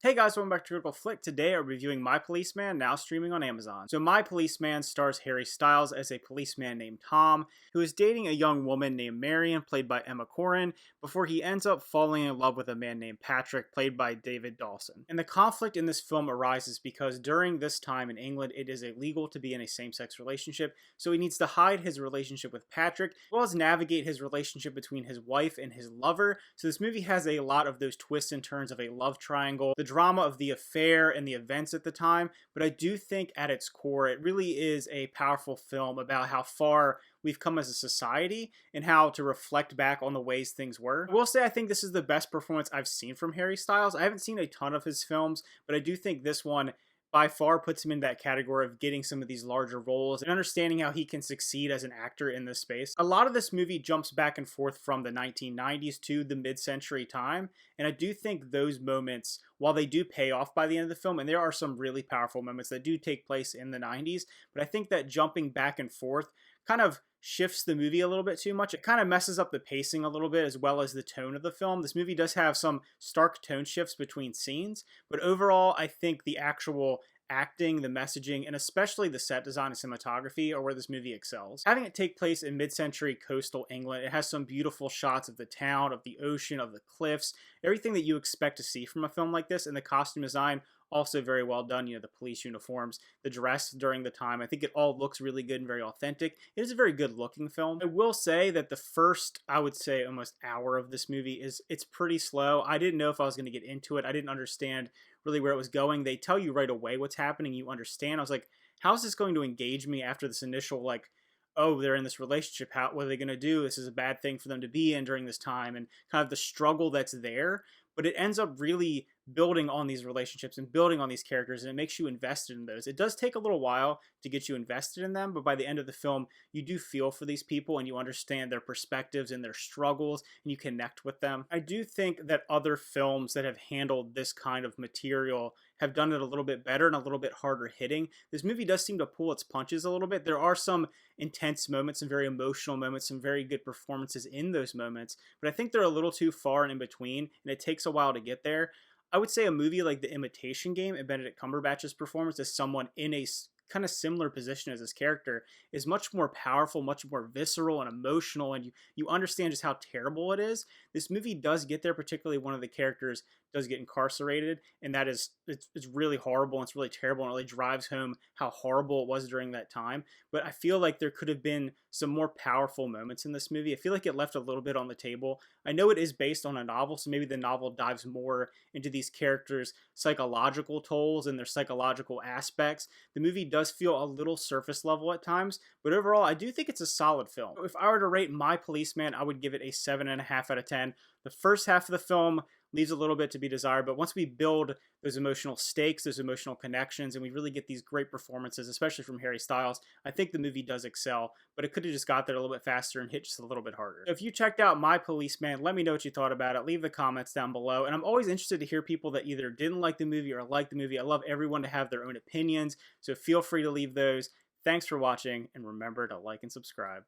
Hey guys, welcome back to Critical Flick. Today I'm reviewing My Policeman, now streaming on Amazon. So My Policeman stars Harry Styles as a policeman named Tom, who is dating a young woman named Marion, played by Emma Corrin, before he ends up falling in love with a man named Patrick, played by David Dawson. And the conflict in this film arises because during this time in England, it is illegal to be in a same-sex relationship, so he needs to hide his relationship with Patrick, as well as navigate his relationship between his wife and his lover. So this movie has a lot of those twists and turns of a love triangle, the drama of the affair and the events at the time, but I do think at its core it really is a powerful film about how far we've come as a society and how to reflect back on the ways things were. I will say I think this is the best performance I've seen from Harry Styles. I haven't seen a ton of his films, but I do think this one by far puts him in that category of getting some of these larger roles and understanding how he can succeed as an actor in this space. A lot of this movie jumps back and forth from the 1990s to the mid-century time, and I do think those moments, while they do pay off by the end of the film, and there are some really powerful moments that do take place in the 90s, but I think that jumping back and forth kind of shifts the movie a little bit too much. It kind of messes up the pacing a little bit as well as the tone of the film. This movie does have some stark tone shifts between scenes, but overall I think the actual acting, the messaging, and especially the set design and cinematography are where this movie excels. Having it take place in mid-century coastal England, it has some beautiful shots of the town, of the ocean, of the cliffs, everything that you expect to see from a film like this, and the costume design also very well done. You know, the police uniforms, the dress during the time. I think it all looks really good and very authentic. It is a very good looking film. I will say that the first, I would say almost hour of this movie it's pretty slow. I didn't know if I was going to get into it. I didn't understand really where it was going. They tell you right away what's happening. You understand. I was like, how is this going to engage me after this initial like, oh, they're in this relationship. What are they going to do? This is a bad thing for them to be in during this time, and kind of the struggle that's there. But it ends up really building on these relationships and building on these characters, and it makes you invested in those. It does take a little while to get you invested in them, but by the end of the film, you do feel for these people and you understand their perspectives and their struggles, and you connect with them. I do think that other films that have handled this kind of material have done it a little bit better and a little bit harder hitting. This movie does seem to pull its punches a little bit. There are some intense moments and very emotional moments, some very good performances in those moments, but I think they're a little too far and in between, and it takes a while to get there. I would say a movie like The Imitation Game and Benedict Cumberbatch's performance as someone in a kind of similar position as his character is much more powerful, much more visceral and emotional, and you understand just how terrible it is. This movie does get there, particularly one of the characters does get incarcerated, and that is it's really horrible and it's really terrible, and it really drives home how horrible it was during that time. But I feel like there could have been some more powerful moments in this movie. I feel like it left a little bit on the table. I know it is based on a novel, so maybe the novel dives more into these characters' psychological tolls and their psychological aspects. The movie does feel a little surface level at times, but overall I do think it's a solid film. If I were to rate My Policeman, I would give it a 7.5 out of 10. The first half of the film leaves a little bit to be desired, but once we build those emotional stakes, those emotional connections, and we really get these great performances, especially from Harry Styles, I think the movie does excel, but it could have just got there a little bit faster and hit just a little bit harder. So if you checked out My Policeman, let me know what you thought about it. Leave the comments down below, and I'm always interested to hear people that either didn't like the movie or like the movie. I love everyone to have their own opinions, so feel free to leave those. Thanks for watching, and remember to like and subscribe.